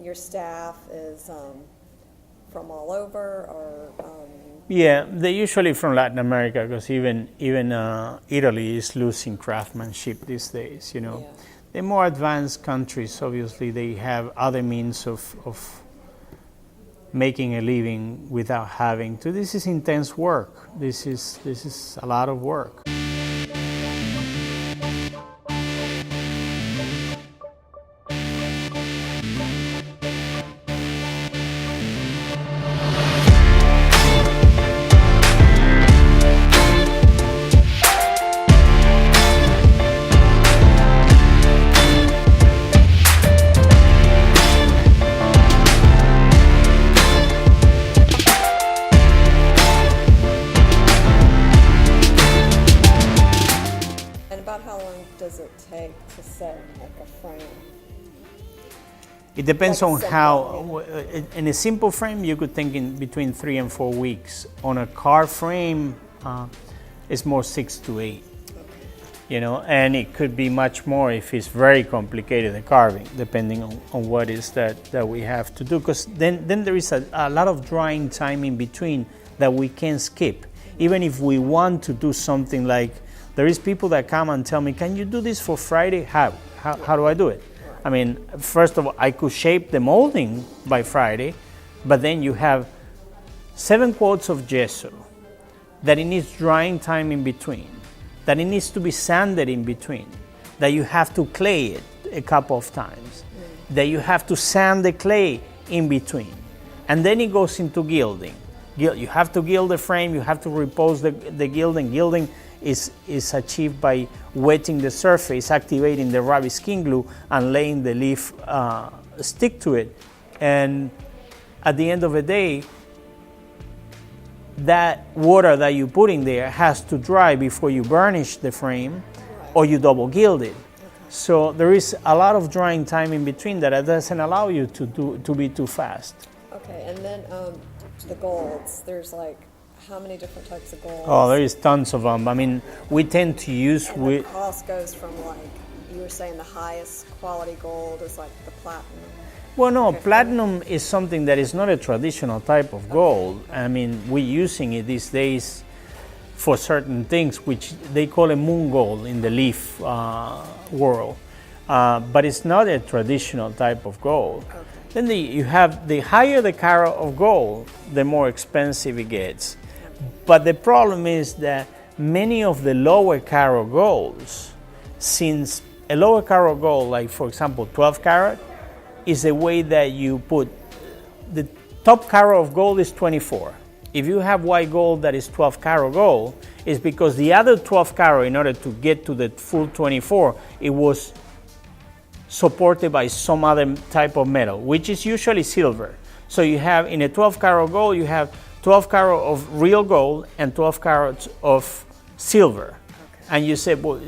your staff is from all over, or? Yeah, they're usually from Latin America, because even Italy is losing craftsmanship these days. You know, Yeah. the more advanced countries, obviously, they have other means of making a living without having to. This is intense work. This is a lot of work. How long does it take to set like a frame? It depends on Like how. In a simple frame, you could think in between 3 and 4 weeks. On a car frame, it's more 6 to 8. Okay. You know, and it could be much more if it's very complicated, the carving, depending on what is that we have to do. Because then there is a lot of drying time in between that we can skip. Even if we want to do something like, there is people that come and tell me, can you do this for Friday? How do I do it? I mean, first of all, I could shape the molding by Friday, but then you have 7 quotes of gesso, that it needs drying time in between, that it needs to be sanded in between, that you have to clay it a couple of times, that you have to sand the clay in between, and then it goes into gilding. You have to gild the frame, you have to repose the gilding. Gilding is achieved by wetting the surface, activating the rabbit skin glue, and letting the leaf stick to it. And at the end of the day, that water that you put in there has to dry before you burnish the frame, or you double gild it. Okay. So there is a lot of drying time in between that doesn't allow you to be too fast. Okay, and then the golds, there's like, how many different types of golds? Oh, there is tons of them. I mean, we tend to use... And the cost goes from, like, you were saying the highest quality gold is like the platinum. Well, no, platinum is something that is not a traditional type of gold. I mean, we're using it these days for certain things, which they call a moon gold in the leaf world. But it's not a traditional type of gold. Okay. Then you have the higher the carat of gold, the more expensive it gets. But the problem is that many of the lower carat golds, since a lower carat gold, like for example 12 carat, is a way that you put, the top carat of gold is 24. If you have white gold that is 12 karat gold, it's because the other 12 karat, in order to get to the full 24, it was supported by some other type of metal, which is usually silver. So you have, in a 12 karat gold, you have 12 karat of real gold and 12 carats of silver. Okay. And you say, well,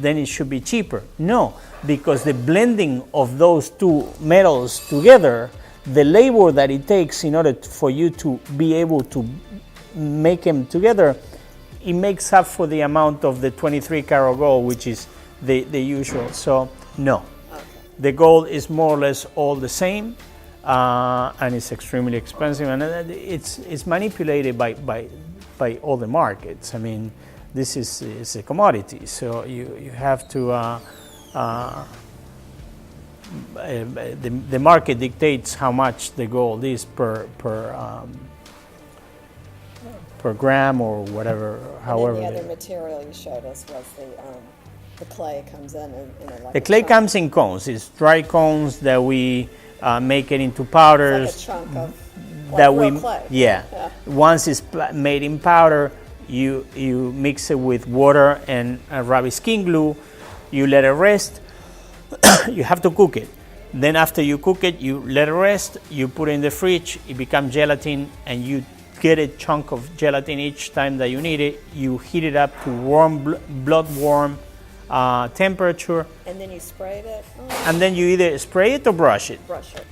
then it should be cheaper. No, because the blending of those two metals together, the labor that it takes in order for you to be able to make them together, it makes up for the amount of the 23 karat gold, which is the usual. So no, okay. The gold is more or less all the same, and it's extremely expensive, and it's manipulated by all the markets. I mean, this is a commodity, so you have to. The market dictates how much the gold is per gram or whatever. However, and then the other material you showed us was the clay comes in like the clay comes in cones. It's dry cones that we make it into powders. It's like a chunk of that real clay. Yeah. Once it's made in powder, you mix it with water and rabbit skin glue. You let it rest. You have to cook it. Then after you cook it, you let it rest, you put it in the fridge, it becomes gelatin, and you get a chunk of gelatin each time that you need it. You heat it up to warm, blood warm temperature. And then you sprayed it? And then you either spray it or brush it. Brush it.